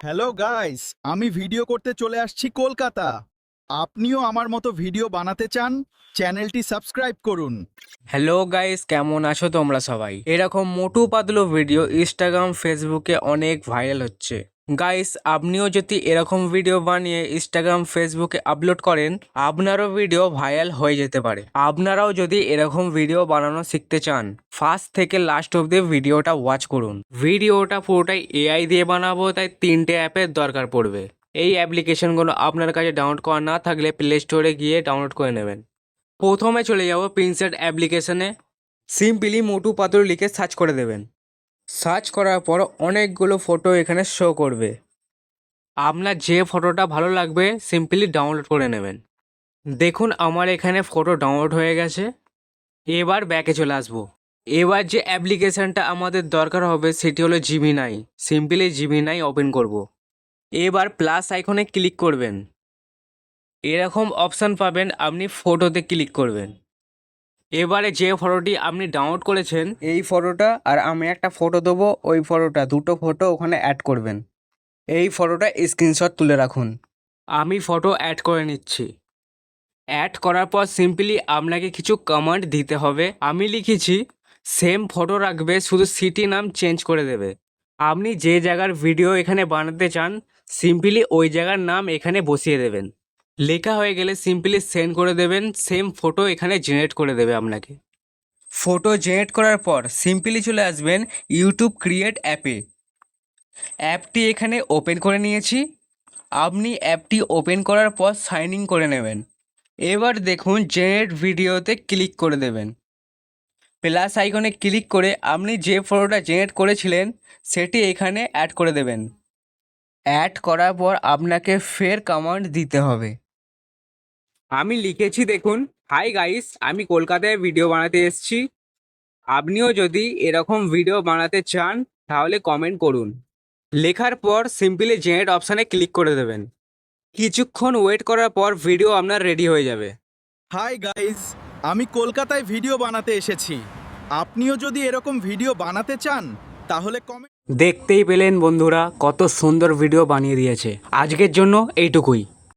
Hello guys, আমি video করতে চলে আসছি কলকাতা। আপনিও আমার মতো ভিডিও বানাতে চান? চ্যানেলটি সাবস্ক্রাইব করুন। হ্যালো গাইস, কেমন আছো তোমরা সবাই? এরকম মোটু পাতলু ভিডিও ইনস্টাগ্রাম ফেসবুকে অনেক ভাইরাল হচ্ছে। গাইস, আপনিও যদি এরকম ভিডিও বানিয়ে ইনস্টাগ্রাম ফেসবুকে আপলোড করেন, আপনারও ভিডিও ভাইরাল হয়ে যেতে পারে। আপনারাও যদি এরকম ভিডিও বানানো শিখতে চান, ফার্স্ট থেকে লাস্ট অব্দি ভিডিওটা ওয়াচ করুন। ভিডিওটা পুরোটাই এআই দিয়ে বানাবো, তাই 3টে অ্যাপের দরকার পড়বে। এই অ্যাপ্লিকেশনগুলো আপনার কাছে ডাউনলোড করা না থাকলে প্লে স্টোরে গিয়ে ডাউনলোড করে নেবেন। প্রথমে চলে যাব পিনসেট অ্যাপ্লিকেশনে। সিম্পলি মোটু পাতলু লিখে সার্চ করে দেবেন। সার্চ করার পর অনেকগুলো ফটো এখানে শো করবে। আপনার যে ফটোটা ভালো লাগবে সিম্পলি ডাউনলোড করে নেবেন। দেখুন আমার এখানে ফটো ডাউনলোড হয়ে গেছে। এবার ব্যাকে চলে আসবো। এবার যে অ্যাপ্লিকেশনটা আমাদের দরকার হবে সেটি হলো জিমিনাই। সিম্পলি জিমিনাই ওপেন করব। এবার প্লাস আইকনে ক্লিক করবেন। এরকম অপশান পাবেন, আপনি ফটোতে ক্লিক করবেন। এবারে যে ফটোটি আপনি ডাউনলোড করেছেন এই ফটোটা আর আমি একটা ফটো দেবো, ওই ফটোটা দুটো ফটো ওখানে অ্যাড করবেন। এই ফটোটা স্ক্রিনশট তুলে রাখুন। আমি ফটো অ্যাড করে নিচ্ছি। অ্যাড করার পর সিম্পলি আপনাকে কিছু কমান্ড দিতে হবে। আমি লিখেছি সেম ফটো রাখবে, শুধু সিটি নাম চেঞ্জ করে দেবে। আপনি যে জায়গার ভিডিও এখানে বানাতে চান সিম্পলি ওই জায়গার নাম এখানে বসিয়ে দেবেন। লেখা হয়ে গেলে সিম্পলি সেন্ড করে দেবেন। সেম ফটো এখানে জেনারেট করে দেবে আপনাকে। ফটো জেনারেট করার পর সিম্পলি চলে আসবেন ইউটিউব ক্রিয়েট অ্যাপে। অ্যাপটি এখানে ওপেন করে নিয়েছি। আপনি অ্যাপটি ওপেন করার পর সাইন ইন করে নেবেন। এবার দেখুন জেনারেট ভিডিওতে ক্লিক করে দেবেন। প্লাস আইকনে ক্লিক করে আপনি যে ফটোটা জেনারেট করেছিলেন সেটি এখানে অ্যাড করে দেবেন। অ্যাড করার পর আপনাকে ফের কমান্ড দিতে হবে। আমি লিখেছি, দেখুন, হাই গাইস, আমি কলকাতায় ভিডিও বানাতে এসেছি। আপনিও যদি এরকম ভিডিও বানাতে চান তাহলে কমেন্ট করুন। লেখার পর সিম্পলি জেনারেট অপশানে ক্লিক করে দেবেন। কিছুক্ষণ ওয়েট করার পর ভিডিও আপনার রেডি হয়ে যাবে। হাই গাইস, আমি কলকাতায় ভিডিও বানাতে এসেছি। আপনিও যদি এরকম ভিডিও বানাতে চান তাহলে কমেন্ট। দেখতেই পেলেন বন্ধুরা, কত সুন্দর ভিডিও বানিয়ে দিয়েছে। আজকের জন্য এইটুকুই।